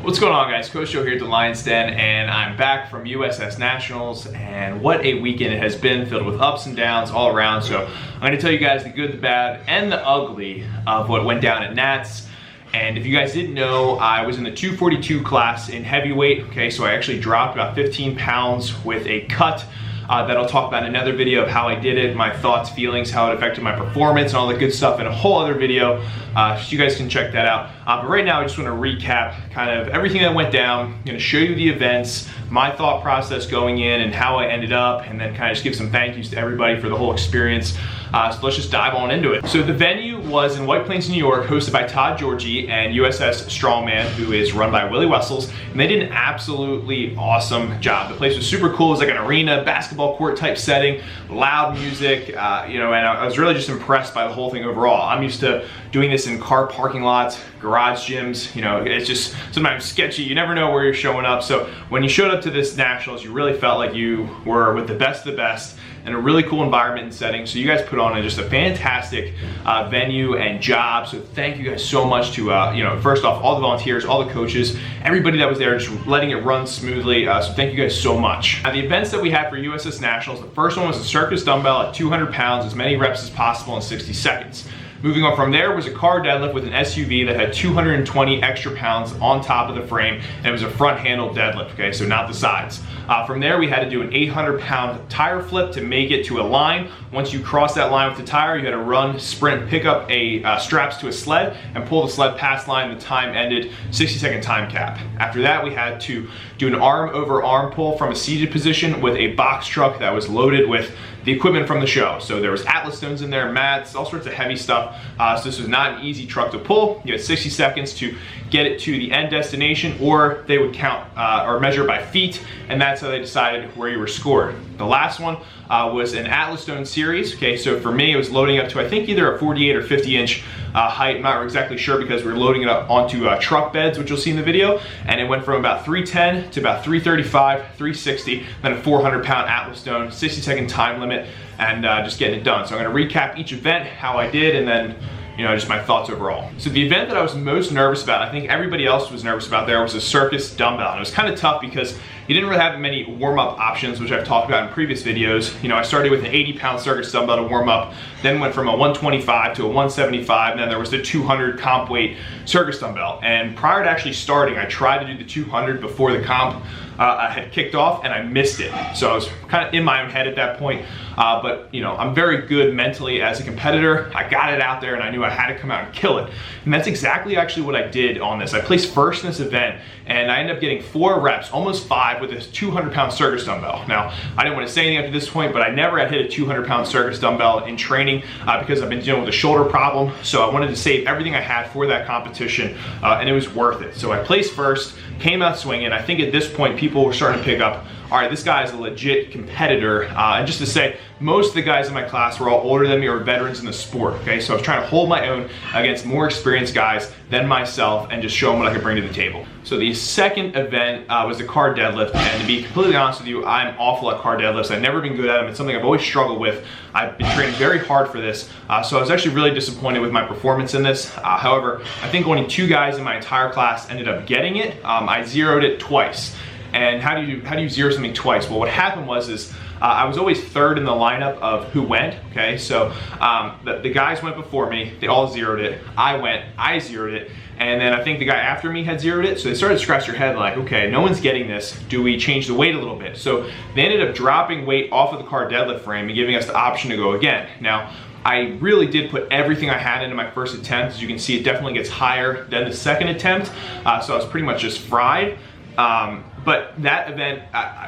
What's going on, guys? Coach Joe here at the Lions Den, and I'm back from USS Nationals, and what a weekend it has been, filled with ups and downs all around. So I'm going to tell you guys the good, the bad, and the ugly of what went down at Nats. And if you guys didn't know, I was in the 242 class in heavyweight. Okay, so I actually dropped about 15 pounds with a cut that I'll talk about in another video of how I did it, my thoughts, feelings, how it affected my performance, and all the good stuff in a whole other video. So you guys can check that out. But right now, I just want to recap kind of everything that went down. I'm going to show you the events, my thought process going in, and how I ended up, and then kind of just give some thank yous to everybody for the whole experience. So let's just dive on into it. So the venue was in White Plains, New York, hosted by Todd Georgie and USS Strongman, who is run by Willie Wessels, and they did an absolutely awesome job. The place was super cool. It was like an arena, basketball court type setting, loud music, and I was really just impressed by the whole thing overall. I'm used to doing this in car parking lots, garage gyms, it's just sometimes sketchy. You never know where you're showing up. So when you showed up to this Nationals, you really felt like you were with the best of the best in a really cool environment and setting. So you guys put on just a fantastic venue and job. So thank you guys so much to, first off, all the volunteers, all the coaches, everybody that was there, just letting it run smoothly. So thank you guys so much. Now, the events that we had for USS Nationals, the first one was a circus dumbbell at 200 pounds, as many reps as possible in 60 seconds. Moving on from there was a car deadlift with an SUV that had 220 extra pounds on top of the frame, and it was a front handle deadlift, okay, so not the sides. From there, we had to do an 800-pound tire flip to make it to a line. Once you cross that line with the tire, you had to run, sprint, pick up a straps to a sled, and pull the sled past line. The time ended, 60-second time cap. After that, we had to do an arm-over-arm pull from a seated position with a box truck that was loaded with the equipment from the show. So there was Atlas stones in there, mats, all sorts of heavy stuff. So this was not an easy truck to pull. You had 60 seconds to get it to the end destination, or they would count or measure by feet, and that's how they decided where you were scored. The last one was an Atlas stone series. Okay, so for me, it was loading up to, I think, either a 48 or 50 inch height. I'm not exactly sure because we were loading it up onto truck beds, which you'll see in the video, and it went from about 310 to about 335, 360, then a 400-pound Atlas stone, 60-second time limit, and just getting it done. So I'm going to recap each event, how I did, and then just my thoughts overall. So the event that I was most nervous about, I think everybody else was nervous about there, was a circus dumbbell. And it was kind of tough because you didn't really have many warm-up options, which I've talked about in previous videos. I started with an 80-pound circus dumbbell to warm up, then went from a 125 to a 175, and then there was the 200 comp weight circus dumbbell. And prior to actually starting, I tried to do the 200 before the comp had kicked off, and I missed it. So I was kind of in my own head at that point. But I'm very good mentally as a competitor. I got it out there, and I knew I had to come out and kill it. And that's exactly actually what I did on this. I placed first in this event, and I ended up getting 4 reps, almost 5, with this 200-pound circus dumbbell. Now, I didn't want to say anything up to this point, but I never had hit a 200-pound circus dumbbell in training because I've been dealing with a shoulder problem. So I wanted to save everything I had for that competition, and it was worth it. So I placed first, came out swinging. I think at this point, people were starting to pick up, all right, this guy is a legit competitor. And just to say, most of the guys in my class were all older than me or veterans in the sport, okay? So I was trying to hold my own against more experienced guys than myself and just show them what I could bring to the table. So the second event was the car deadlift, and to be completely honest with you, I'm awful at car deadlifts. I've never been good at them. It's something I've always struggled with. I've been training very hard for this, so I was actually really disappointed with my performance in this. However, I think only 2 guys in my entire class ended up getting it. I zeroed it twice. And how do you zero something twice? Well, what happened was I was always third in the lineup of who went, okay? So the guys went before me, they all zeroed it. I went, I zeroed it, and then I think the guy after me had zeroed it, so they started to scratch their head like, okay, no one's getting this. Do we change the weight a little bit? So they ended up dropping weight off of the car deadlift frame and giving us the option to go again. Now, I really did put everything I had into my first attempt. As you can see, it definitely gets higher than the second attempt, so I was pretty much just fried. But that event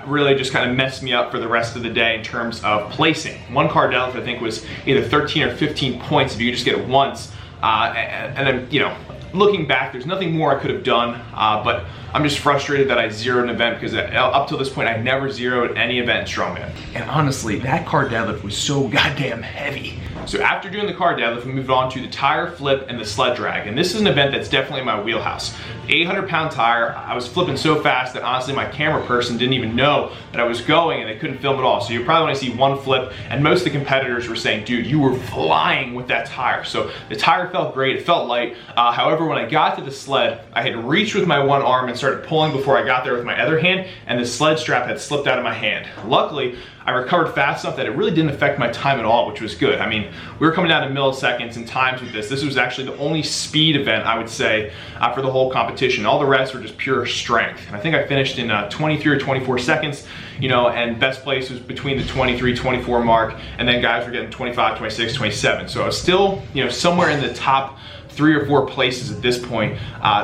really just kind of messed me up for the rest of the day in terms of placing. One car deadlift, I think, was either 13 or 15 points if you could just get it once. And then, looking back, there's nothing more I could have done, but I'm just frustrated that I zeroed an event because up till this point, I never zeroed any event in strongman. And honestly, that car deadlift was so goddamn heavy. So after doing the car deadlift, we moved on to the tire flip and the sled drag. And this is an event that's definitely my wheelhouse. 800-pound tire, I was flipping so fast that honestly my camera person didn't even know that I was going and they couldn't film at all. So you probably want to see one flip, and most of the competitors were saying, dude, you were flying with that tire. So the tire felt great, it felt light. However, when I got to the sled, I had reached with my one arm and started pulling before I got there with my other hand, and the sled strap had slipped out of my hand. Luckily, I recovered fast enough that it really didn't affect my time at all, which was good. I mean, we were coming down to milliseconds and times with this. This was actually the only speed event, I would say, for the whole competition. All the rest were just pure strength. And I think I finished in 23 or 24 seconds, you know, and best place was between the 23, 24 mark, and then guys were getting 25, 26, 27. So I was still, you know, somewhere in the top 3 or 4 places at this point.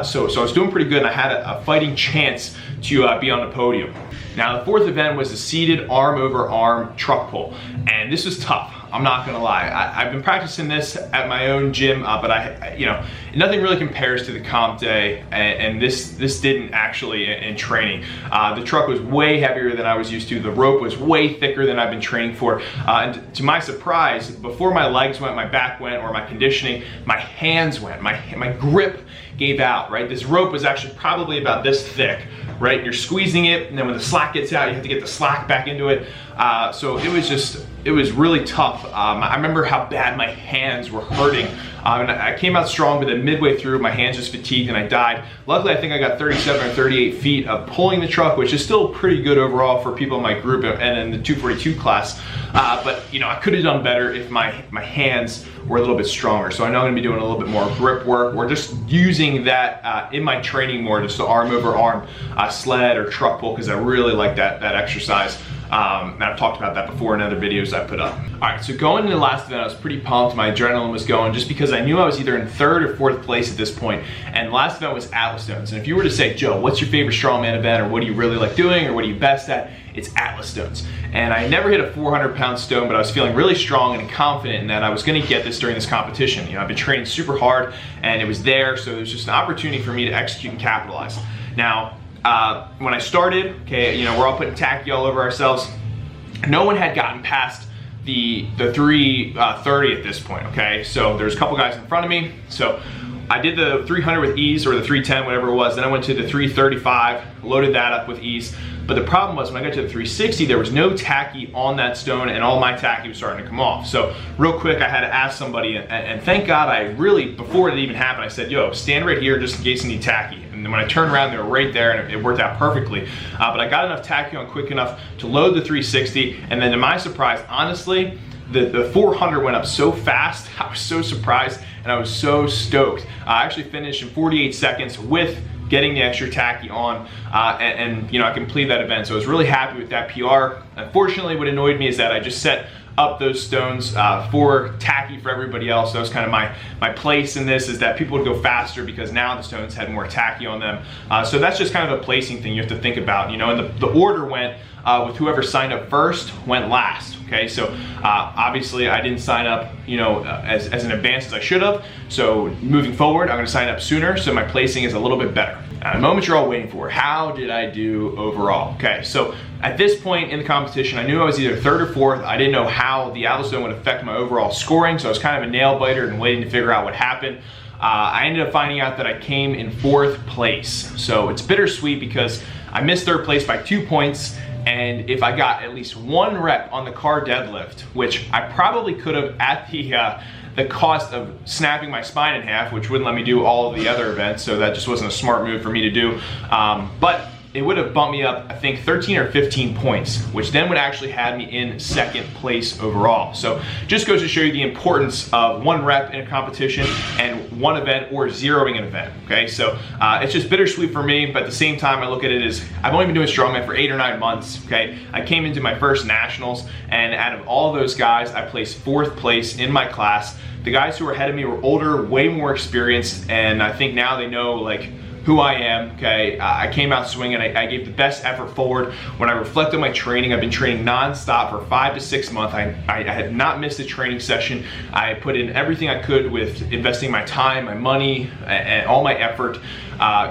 So I was doing pretty good, and I had a fighting chance to be on the podium. Now, the fourth event was the seated arm over arm truck pull, and this was tough. I'm not gonna lie. I've been practicing this at my own gym, but you know, nothing really compares to the comp day, and this didn't actually in training. The truck was way heavier than I was used to. The rope was way thicker than I've been training for. And to my surprise, before my legs went, my back went, or my conditioning, my hands went. My grip gave out, right? This rope was actually probably about this thick, right? You're squeezing it, and then when the slack gets out, you have to get the slack back into it. So it was really tough. I remember how bad my hands were hurting. And I came out strong, but then midway through, my hands just fatigued and I died. Luckily, I think I got 37 or 38 feet of pulling the truck, which is still pretty good overall for people in my group and in the 242 class. But you know, I could have done better if my hands were a little bit stronger. So I know I'm gonna be doing a little bit more grip work, or just using that in my training more, just the arm over arm sled or truck pull, because I really like that exercise. And I've talked about that before in other videos I put up. All right, so going into the last event, I was pretty pumped. My adrenaline was going just because I knew I was either in 3rd or 4th place at this point. And the last event was Atlas Stones. And if you were to say, Joe, what's your favorite strongman event, or what do you really like doing, or what are you best at? It's Atlas Stones. And I never hit a 400-pound stone, but I was feeling really strong and confident in that I was gonna get this during this competition. You know, I've been training super hard and it was there, so it was just an opportunity for me to execute and capitalize. Now, when I started, okay, you know, we're all putting tacky all over ourselves. No one had gotten past the 330 at this point, okay? So there's a couple guys in front of me. So I did the 300 with ease, or the 310, whatever it was. Then I went to the 335, loaded that up with ease. But the problem was when I got to the 360, there was no tacky on that stone, and all my tacky was starting to come off. So real quick, I had to ask somebody, and thank God I really, before it even happened, I said, yo, stand right here just in case you need tacky. And then when I turned around, they were right there, and it worked out perfectly. But I got enough tacky on quick enough to load the 360, and then to my surprise, honestly, the 400 went up so fast. I was so surprised, and I was so stoked. I actually finished in 48 seconds with getting the extra tacky on, and you know, I completed that event. So I was really happy with that PR. Unfortunately, what annoyed me is that I just set up those stones for tacky for everybody else. That was kind of my place in this, is that people would go faster because now the stones had more tacky on them. So that's just kind of a placing thing you have to think about, you know, and the order went with whoever signed up first went last. Okay, so obviously I didn't sign up, you know, as in advance as I should have. So moving forward, I'm going to sign up sooner, so my placing is a little bit better. The moment you're all waiting for, how did I do overall? Okay, so at this point in the competition, I knew I was either 3rd or 4th. I didn't know how the Atlas Stone would affect my overall scoring, so I was kind of a nail biter and waiting to figure out what happened. I ended up finding out that I came in 4th place. So it's bittersweet because I missed 3rd place by 2 points. And if I got at least 1 rep on the car deadlift, which I probably could have at the cost of snapping my spine in half, which wouldn't let me do all of the other events, so that just wasn't a smart move for me to do. But it would have bumped me up, I think, 13 or 15 points, which then would actually have me in 2nd place overall. So just goes to show you the importance of 1 rep in a competition and 1 event, or zeroing an event, okay? So it's just bittersweet for me, but at the same time, I look at it as I've only been doing strongman for 8 or 9 months, okay? I came into my first nationals, and out of all those guys, I placed 4th place in my class. The guys who were ahead of me were older, way more experienced, and I think now they know, like, who I am, okay? I came out swinging. I gave the best effort forward. When I reflect on my training, I've been training non-stop for 5 to 6 months. I had not missed a training session. I put in everything I could with investing my time, my money, and all my effort,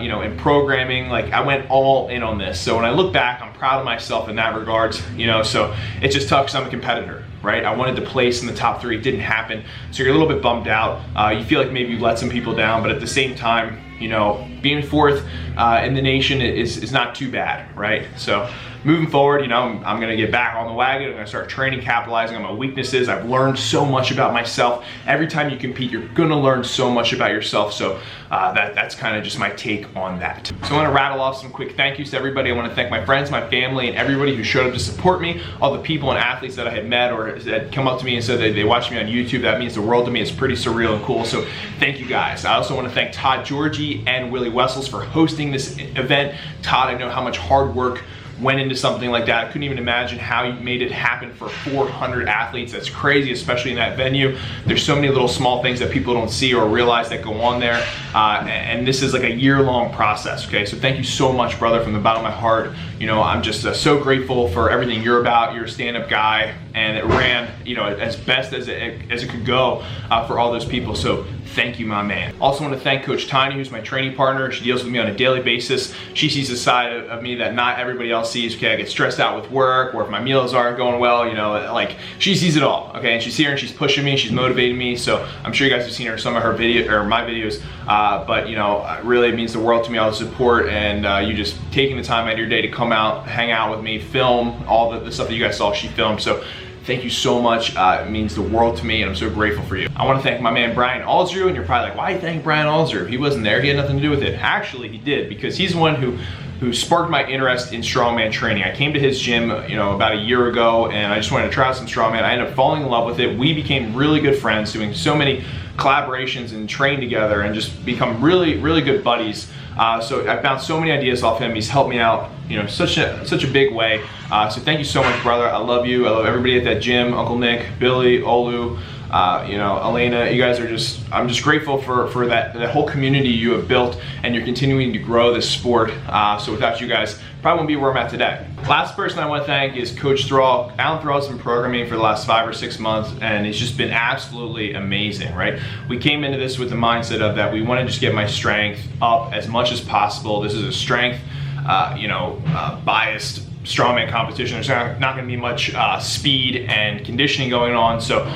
you know, in programming. Like, I went all in on this. So when I look back, I'm proud of myself in that regards, you know, so it's just tough because I'm a competitor, right? I wanted to place in the top 3, it didn't happen. So you're a little bit bummed out. You feel like maybe you let some people down, but at the same time, you know, being 4th in the nation is not too bad, right? So moving forward, you know, I'm gonna get back on the wagon. I'm gonna start training, capitalizing on my weaknesses. I've learned so much about myself. Every time you compete, you're gonna learn so much about yourself. So that's kind of just my take on that. So I wanna rattle off some quick thank yous to everybody. I wanna thank my friends, my family, and everybody who showed up to support me, all the people and athletes that I had met or that come up to me and said that they watched me on YouTube. That means the world to me. It's pretty surreal and cool. So thank you guys. I also wanna thank Todd Georgie and Willie Wessels for hosting this event. Todd, I know how much hard work went into something like that. I couldn't even imagine how you made it happen for 400 athletes. That's crazy, especially in that venue. There's so many little small things that people don't see or realize that go on there. And this is like a year-long process, okay? So thank you so much, brother, from the bottom of my heart. You know, I'm just so grateful for everything you're about. You're a stand-up guy, and it ran, you know, as best as it could go for all those people. So thank you, my man. Also want to thank Coach Tiny, who's my training partner. She deals with me on a daily basis. She sees a side of me that not everybody else sees. Okay, I get stressed out with work, or if my meals aren't going well, you know, like she sees it all. Okay, and she's here and she's pushing me, she's motivating me. So I'm sure you guys have seen her some of her video or my videos. But you know, really it means the world to me, all the support, and you just taking the time out of your day to come out, hang out with me, film all the stuff that you guys saw she filmed. So thank you so much. It means the world to me, and I'm so grateful for you. I want to thank my man Brian Aldsrew, and you're probably like, why you thank Brian Aldsrew? He wasn't there, he had nothing to do with it. Actually, he did, because he's the one who sparked my interest in strongman training. I came to his gym, you know, about a year ago, and I just wanted to try out some strongman. I ended up falling in love with it. We became really good friends, doing so many collaborations and train together, and just become really, really good buddies. So I found so many ideas off him. He's helped me out, you know, such a big way. So thank you so much, brother. I love you. I love everybody at that gym. Uncle Nick, Billy, Olu, you know, Elena. You guys are just, I'm just grateful for that whole community you have built, and you're continuing to grow this sport. So without you guys, probably wouldn't be where I'm at today. Last person I want to thank is Coach Thrall. Alan Thrall's been programming for the last 5 or 6 months, and it's just been absolutely amazing, right? We came into this with the mindset of that we want to just get my strength up as much as possible. This is a strength, you know, biased strongman competition. There's not going to be much speed and conditioning going on, so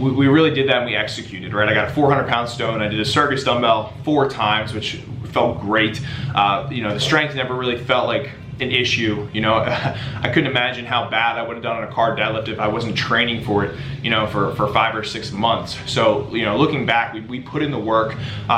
we really did that and we executed, right? I got a 400-pound stone. I did a circus dumbbell 4 times, which felt great. You know, the strength never really felt like an issue. You know, I couldn't imagine how bad I would have done on a car deadlift if I wasn't training for it, you know, for 5 or 6 months. So, you know, looking back, we put in the work.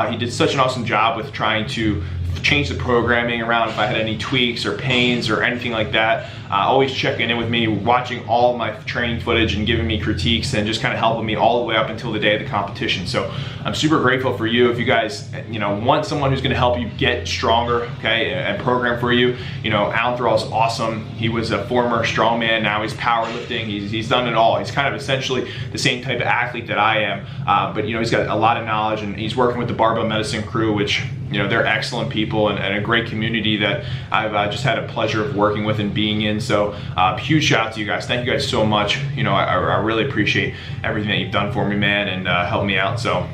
He did such an awesome job with trying to change the programming around if I had any tweaks or pains or anything like that. Always checking in with me, watching all my training footage and giving me critiques, and just kind of helping me all the way up until the day of the competition. So I'm super grateful for you. If you guys, you know, want someone who's going to help you get stronger, okay, and program for you, you know, Alan Thrall's awesome. He was a former strongman, now he's powerlifting. He's done it all. He's kind of essentially the same type of athlete that I am, but you know, he's got a lot of knowledge, and he's working with the Barbell Medicine crew, which, you know, they're excellent people and a great community that I've just had a pleasure of working with and being in. So huge shout out to you guys. Thank you guys so much. You know, I really appreciate everything that you've done for me, man, and helped me out. So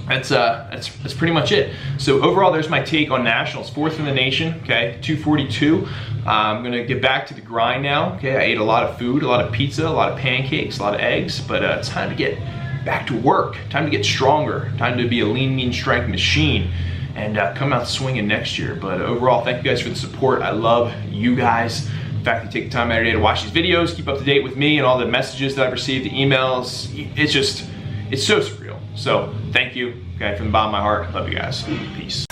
that's pretty much it. So overall, there's my take on nationals. 4th in the nation, okay, 242. I'm gonna get back to the grind now. Okay, I ate a lot of food, a lot of pizza, a lot of pancakes, a lot of eggs, but it's time to get back to work. Time to get stronger. Time to be a lean, mean strength machine, and come out swinging next year. But overall, thank you guys for the support. I love you guys. In fact, you take the time out of your day to watch these videos, keep up to date with me and all the messages that I've received, the emails. It's so surreal. So thank you, okay, from the bottom of my heart. Love you guys. Peace.